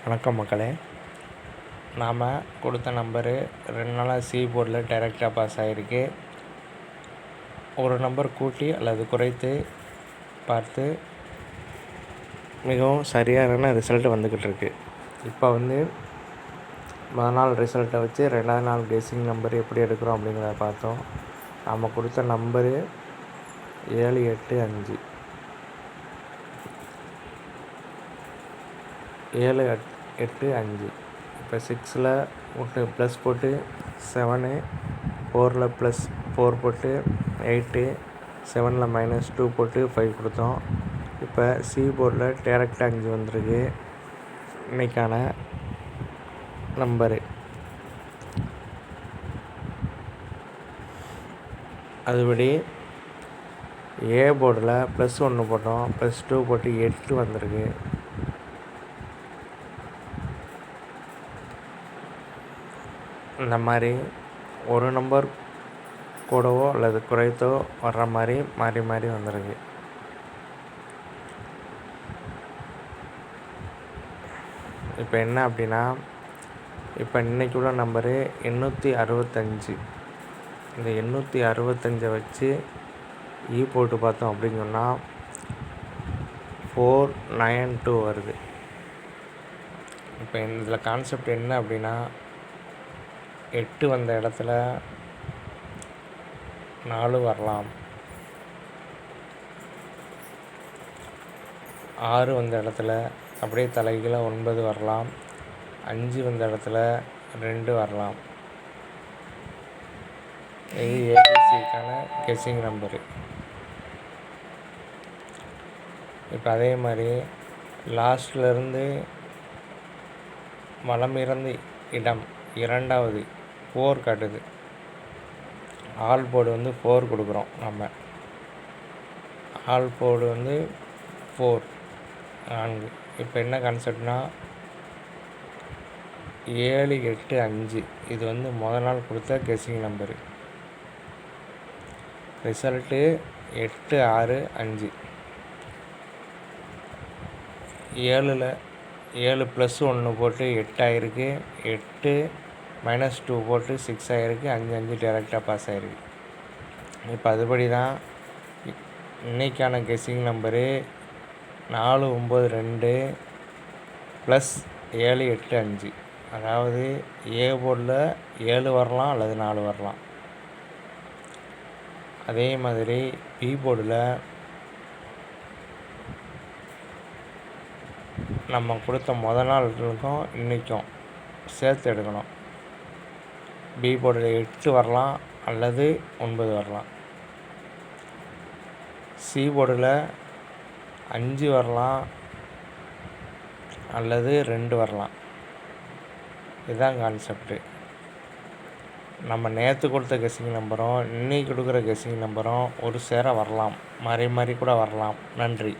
வணக்கம் மக்களே. நாம் கொடுத்த நம்பரு 2 நாளாக சி போர்டில் டைரெக்டாக பாஸ் ஆகிருக்கு. ஒரு நம்பர் கூட்டி அல்லது குறைத்து பார்த்து மிகவும் சரியான ரிசல்ட் வந்துக்கிட்டு இருக்கு. இப்போ முதல் நாள் ரிசல்ட்டை வச்சு 2வது நாள் கெஸ்ஸிங் நம்பர் எப்படி எடுக்கிறோம் அப்படிங்கிறத பார்த்தோம். நாம் கொடுத்த நம்பரு 785 785. இப்போ 6ல் விட்டு ப்ளஸ் போட்டு 7, 4ல் ப்ளஸ் 4 போட்டு 8, 7ல் -2 போட்டு 5 கொடுத்தோம். இப்போ சி போர்டில் டேரெக்டாக 5 வந்திருக்கு. இன்றைக்கான நம்பரு அதுபடி ஏ போர்டில் +1 போட்டோம், +2 போட்டு 8 வந்திருக்கு. இந்த மாதிரி ஒரு நம்பர் கூடவோ அல்லது குறைத்தோ வர்ற மாதிரி மாறி மாறி வந்திருக்கு. இப்போ என்ன அப்படின்னா, இப்போ இன்றைக்கி உள்ள நம்பரு 865. இந்த 865 வச்சு போட்டு பார்த்தோம் அப்படின்னு சொன்னால் 492 வருது. இப்போ இதில் கான்செப்ட் என்ன அப்படின்னா, 8 வந்த இடத்துல 4 வரலாம், 6 வந்த இடத்துல அப்படியே தலைகீழாக 9 வரலாம், 5 வந்த இடத்துல 2 வரலாம். இது ஏபிசிக்கான கெஸ்ஸிங் நம்பரு. இப்போ அதே மாதிரி லாஸ்ட்லேருந்து வலமிருந்து இடம் 2வது 4 காட்டுது. ஆல் போர்டு 4 கொடுக்குறோம். நம்ம ஆல் போர்டு 4 4. இப்போ என்ன கான்செப்ட்னா 785 இது முதல் நாள் கொடுத்த கெஸ்ஸிங் நம்பரு. ரிசல்ட்டு 865. 7 + 1 போட்டு 8 ஆகிருக்கு. 8 -2 போட்டு 6 ஆகிருக்கு. 5 டேரெக்டாக பாஸ் ஆகிருக்கு. இப்போ அதுபடி தான் இன்றைக்கான கெஸ்ஸிங் நம்பரு 492 + 785. அதாவது ஏ போர்டில் 7 வரலாம் அல்லது 4 வரலாம். அதே மாதிரி பி போர்டில் நம்ம கொடுத்த முதல் நாளுக்கும் இன்றைக்கும் சேர்த்து எடுக்கணும். பி போர்டில் 8 வரலாம் அல்லது 9 வரலாம். சி போர்டில் 5 வரலாம் அல்லது 2 வரலாம். இதுதான் கான்செப்ட்டு. நம்ம நேற்று கொடுத்த கெஸ்ஸிங் நம்பரும் இன்றைக்கி கொடுக்குற கெஸ்ஸிங் நம்பரும் ஒரு சேர வரலாம், மாறி மாறி கூட வரலாம். நன்றி.